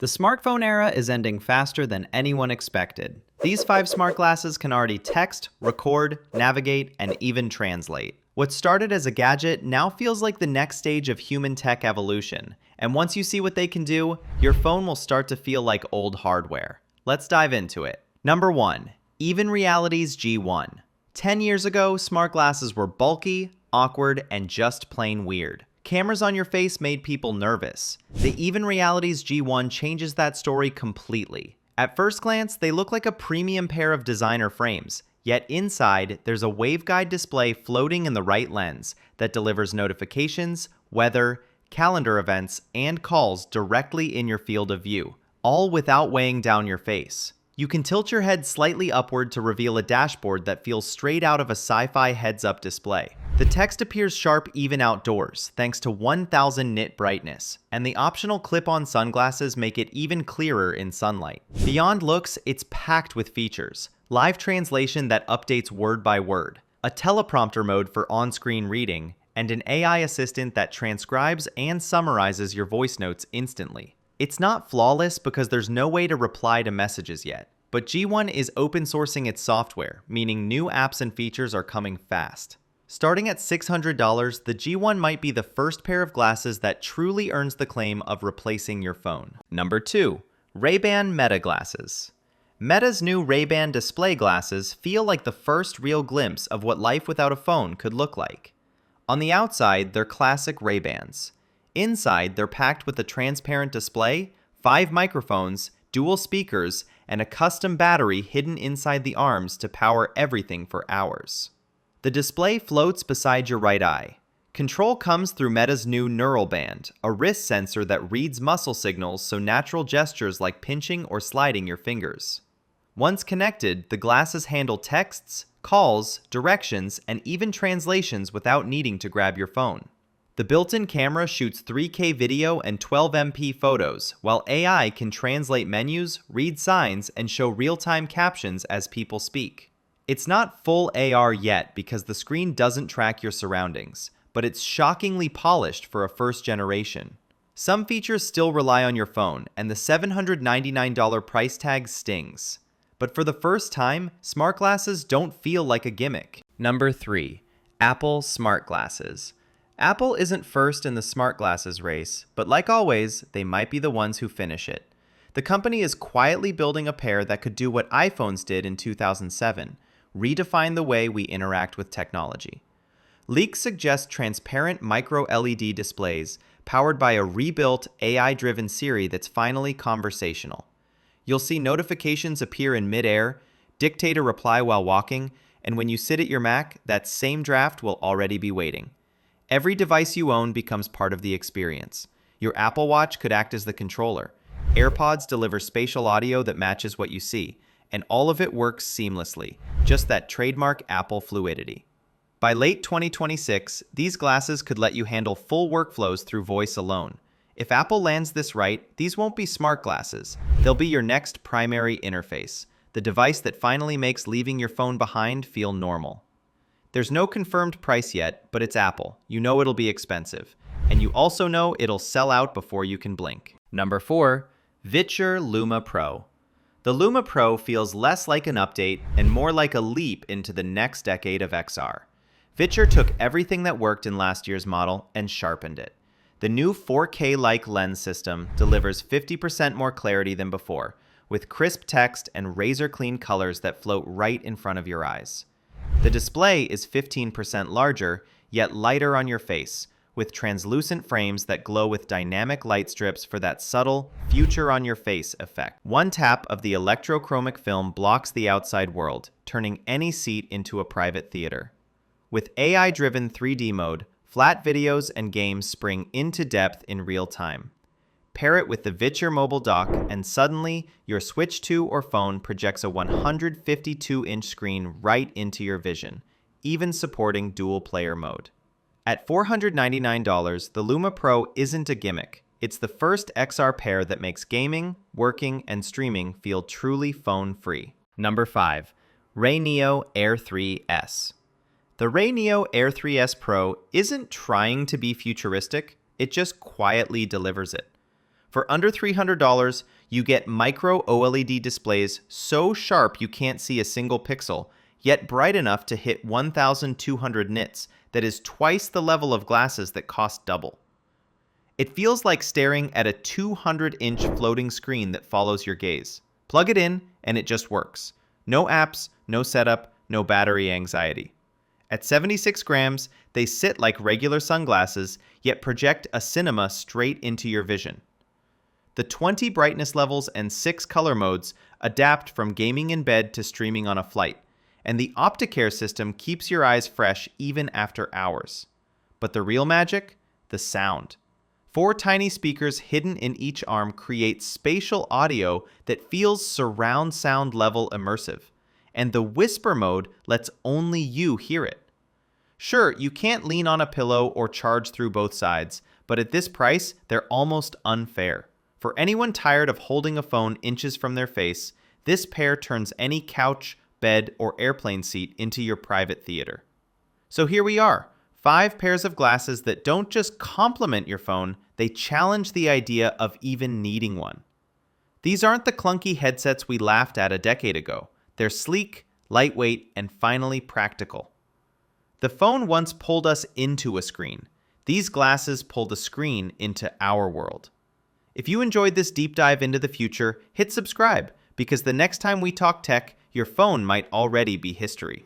The smartphone era is ending faster than anyone expected. These 5 smart glasses can already text, record, navigate, and even translate. What started as a gadget now feels like the next stage of human tech evolution. And once you see what they can do, your phone will start to feel like old hardware. Let's dive into it. Number 1. Even Reality's G1. 10 years ago, smart glasses were bulky, awkward, and just plain weird. Cameras on your face made people nervous. The Even Reality's G1 changes that story completely. At first glance, they look like a premium pair of designer frames, yet inside, there's a waveguide display floating in the right lens that delivers notifications, weather, calendar events, and calls directly in your field of view, all without weighing down your face. You can tilt your head slightly upward to reveal a dashboard that feels straight out of a sci-fi heads-up display. The text appears sharp even outdoors, thanks to 1000 nit brightness, and the optional clip-on sunglasses make it even clearer in sunlight. Beyond looks, it's packed with features. Live translation that updates word by word, a teleprompter mode for on-screen reading, and an AI assistant that transcribes and summarizes your voice notes instantly. It's not flawless because there's no way to reply to messages yet, but G1 is open sourcing its software, meaning new apps and features are coming fast. Starting at $600, the G1 might be the first pair of glasses that truly earns the claim of replacing your phone. Number 2. Ray-Ban Meta Glasses. Meta's new Ray-Ban display glasses feel like the first real glimpse of what life without a phone could look like. On the outside, they're classic Ray-Bans. Inside, they're packed with a transparent display, 5 microphones, dual speakers, and a custom battery hidden inside the arms to power everything for hours. The display floats beside your right eye. Control comes through Meta's new Neural Band, a wrist sensor that reads muscle signals so natural gestures like pinching or sliding your fingers. Once connected, the glasses handle texts, calls, directions, and even translations without needing to grab your phone. The built-in camera shoots 3K video and 12MP photos, while AI can translate menus, read signs, and show real-time captions as people speak. It's not full AR yet because the screen doesn't track your surroundings, but it's shockingly polished for a first generation. Some features still rely on your phone, and the $799 price tag stings. But for the first time, smart glasses don't feel like a gimmick. Number 3. Apple Smart Glasses. Apple isn't first in the smart glasses race, but like always, they might be the ones who finish it. The company is quietly building a pair that could do what iPhones did in 2007, redefine the way we interact with technology. Leaks suggest transparent micro-LED displays powered by a rebuilt AI-driven Siri that's finally conversational. You'll see notifications appear in mid-air, dictate a reply while walking, and when you sit at your Mac, that same draft will already be waiting. Every device you own becomes part of the experience. Your Apple Watch could act as the controller. AirPods deliver spatial audio that matches what you see, and all of it works seamlessly, just that trademark Apple fluidity. By late 2026, these glasses could let you handle full workflows through voice alone. If Apple lands this right, these won't be smart glasses. They'll be your next primary interface, the device that finally makes leaving your phone behind feel normal. There's no confirmed price yet, but it's Apple. You know it'll be expensive. And you also know it'll sell out before you can blink. Number 4. Viture Luma Pro. The Luma Pro feels less like an update and more like a leap into the next decade of XR. Viture took everything that worked in last year's model and sharpened it. The new 4K-like lens system delivers 50% more clarity than before, with crisp text and razor-clean colors that float right in front of your eyes. The display is 15% larger, yet lighter on your face, with translucent frames that glow with dynamic light strips for that subtle, future-on-your-face effect. One tap of the electrochromic film blocks the outside world, turning any seat into a private theater. With AI-driven 3D mode, flat videos and games spring into depth in real time. Pair it with the Viture mobile dock, and suddenly, your Switch 2 or phone projects a 152-inch screen right into your vision, even supporting dual-player mode. At $499, the Luma Pro isn't a gimmick. It's the first XR pair that makes gaming, working, and streaming feel truly phone-free. Number 5. Rayo Air3S. The Rayo Air3S Pro isn't trying to be futuristic, it just quietly delivers it. For under $300, you get micro OLED displays so sharp you can't see a single pixel, yet bright enough to hit 1,200 nits, that is twice the level of glasses that cost double. It feels like staring at a 200-inch floating screen that follows your gaze. Plug it in, and it just works. No apps, no setup, no battery anxiety. At 76 grams, they sit like regular sunglasses, yet project a cinema straight into your vision. The 20 brightness levels and 6 color modes adapt from gaming in bed to streaming on a flight, and the OptiCare system keeps your eyes fresh even after hours. But the real magic? The sound. 4 tiny speakers hidden in each arm create spatial audio that feels surround sound level immersive, and the whisper mode lets only you hear it. Sure, you can't lean on a pillow or charge through both sides, but at this price, they're almost unfair. For anyone tired of holding a phone inches from their face, this pair turns any couch, bed, or airplane seat into your private theater. So here we are, 5 pairs of glasses that don't just complement your phone, they challenge the idea of even needing one. These aren't the clunky headsets we laughed at a decade ago. They're sleek, lightweight, and finally practical. The phone once pulled us into a screen. These glasses pull the screen into our world. If you enjoyed this deep dive into the future, hit subscribe, because the next time we talk tech, your phone might already be history.